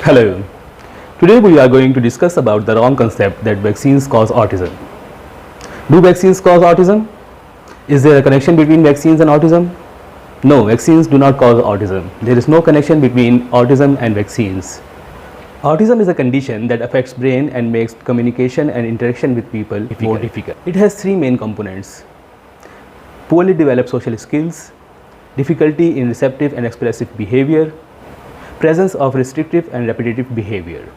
Hello. Today we are going to discuss about the wrong concept that vaccines cause autism. Do vaccines cause autism? Is there a connection between vaccines and autism? No, vaccines do not cause autism. There is no connection between autism and vaccines. Autism is a condition that affects brain and makes communication and interaction with people more difficult. It has three main components: poorly developed social skills, difficulty in receptive and expressive behavior, presence of restrictive and repetitive behavior.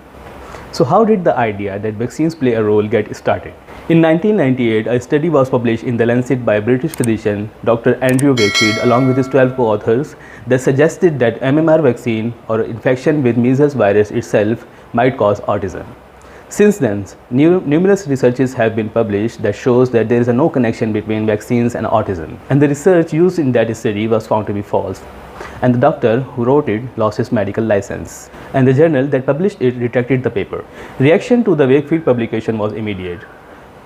So how did the idea that vaccines play a role get started? In 1998, a study was published in The Lancet by British physician Dr. Andrew Wakefield along with his 12 co-authors that suggested that MMR vaccine or infection with measles virus itself might cause autism. Since then, numerous researches have been published that shows that there is no connection between vaccines and autism. And the research used in that study was found to be false. And the doctor who wrote it lost his medical license. And the journal that published it retracted the paper. Reaction to the Wakefield publication was immediate.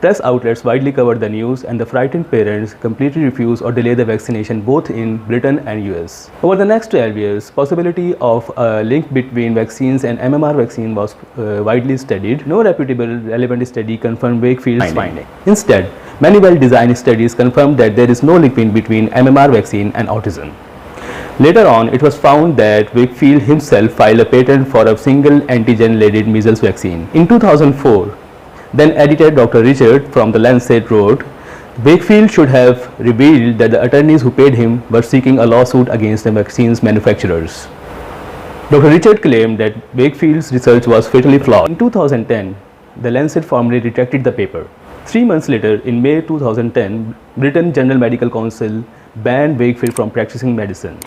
Press outlets widely covered the news, and the frightened parents completely refused or delayed the vaccination both in Britain and US. Over the next 12 years, possibility of a link between vaccines and MMR vaccine was widely studied. No reputable relevant study confirmed Wakefield's finding. Instead, many well-designed studies confirmed that there is no link between MMR vaccine and autism. Later on, it was found that Wakefield himself filed a patent for a single antigen-loaded measles vaccine. In 2004, then editor Dr. Richard from The Lancet wrote, Wakefield should have revealed that the attorneys who paid him were seeking a lawsuit against the vaccine's manufacturers. Dr. Richard claimed that Wakefield's research was fatally flawed. In 2010, The Lancet formally retracted the paper. 3 months later, in May 2010, Britain's General Medical Council banned Wakefield from practicing medicine.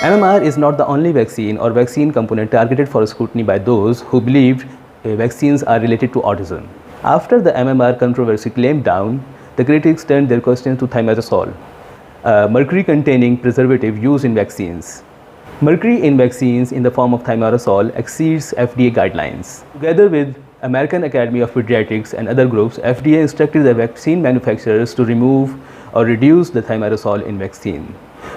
MMR is not the only vaccine or vaccine component targeted for scrutiny by those who believed vaccines are related to autism. After the MMR controversy clamped down, the critics turned their questions to thimerosal, a mercury-containing preservative used in vaccines. Mercury in vaccines in the form of thimerosal exceeds FDA guidelines. Together with American Academy of Pediatrics and other groups, FDA instructed the vaccine manufacturers to remove or reduce the thimerosal in vaccine.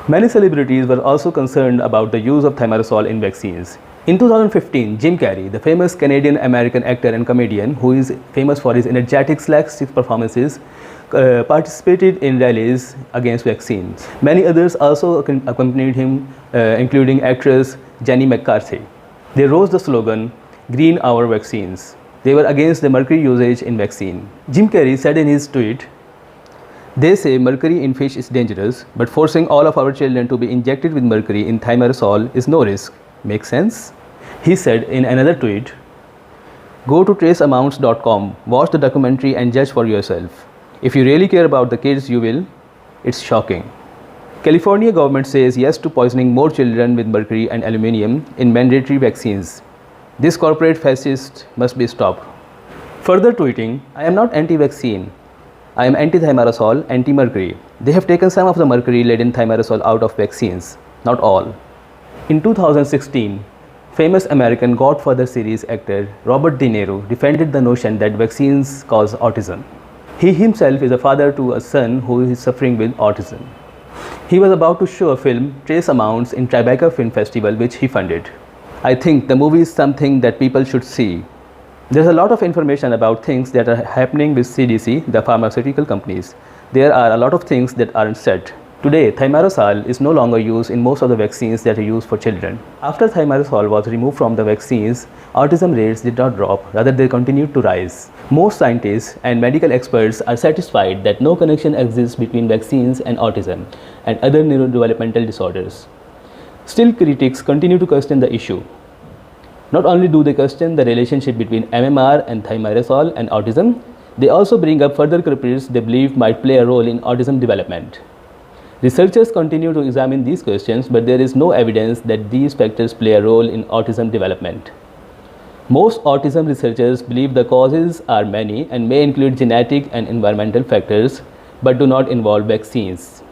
Many celebrities were also concerned about the use of thimerosal in vaccines. In 2015, Jim Carrey, the famous Canadian-American actor and comedian who is famous for his energetic slapstick performances, participated in rallies against vaccines. Many others also accompanied him, including actress Jenny McCarthy. They rose the slogan, "Green our vaccines." They were against the mercury usage in vaccine. Jim Carrey said in his tweet, "They say mercury in fish is dangerous, but forcing all of our children to be injected with mercury in thimerosal is no risk. Makes sense?" He said in another tweet, "Go to traceamounts.com, watch the documentary and judge for yourself. If you really care about the kids, you will. It's shocking." California government says yes to poisoning more children with mercury and aluminum in mandatory vaccines. This corporate fascist must be stopped. Further tweeting, "I am not anti-vaccine. I am anti-thimerosal, anti-mercury. They have taken some of the mercury-laden thimerosal out of vaccines, not all." In 2016, famous American Godfather series actor Robert De Niro defended the notion that vaccines cause autism. He himself is a father to a son who is suffering with autism. He was about to show a film, Trace Amounts, in Tribeca Film Festival, which he funded. I think the movie is something that people should see. There's a lot of information about things that are happening with CDC, the pharmaceutical companies. There are a lot of things that aren't said. Today, thimerosal is no longer used in most of the vaccines that are used for children. After thimerosal was removed from the vaccines, autism rates did not drop, rather they continued to rise. Most scientists and medical experts are satisfied that no connection exists between vaccines and autism and other neurodevelopmental disorders. Still, critics continue to question the issue. Not only do they question the relationship between MMR and thimerosal and autism, they also bring up further culprits they believe might play a role in autism development. Researchers continue to examine these questions, but there is no evidence that these factors play a role in autism development. Most autism researchers believe the causes are many and may include genetic and environmental factors, but do not involve vaccines.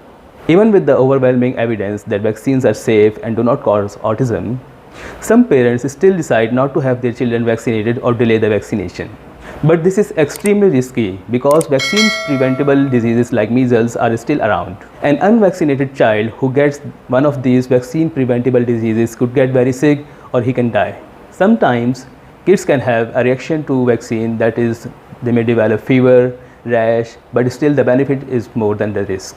Even with the overwhelming evidence that vaccines are safe and do not cause autism, some parents still decide not to have their children vaccinated or delay the vaccination. But this is extremely risky because vaccine-preventable diseases like measles are still around. An unvaccinated child who gets one of these vaccine-preventable diseases could get very sick or he can die. Sometimes kids can have a reaction to vaccine, that is they may develop fever, rash, but still the benefit is more than the risk.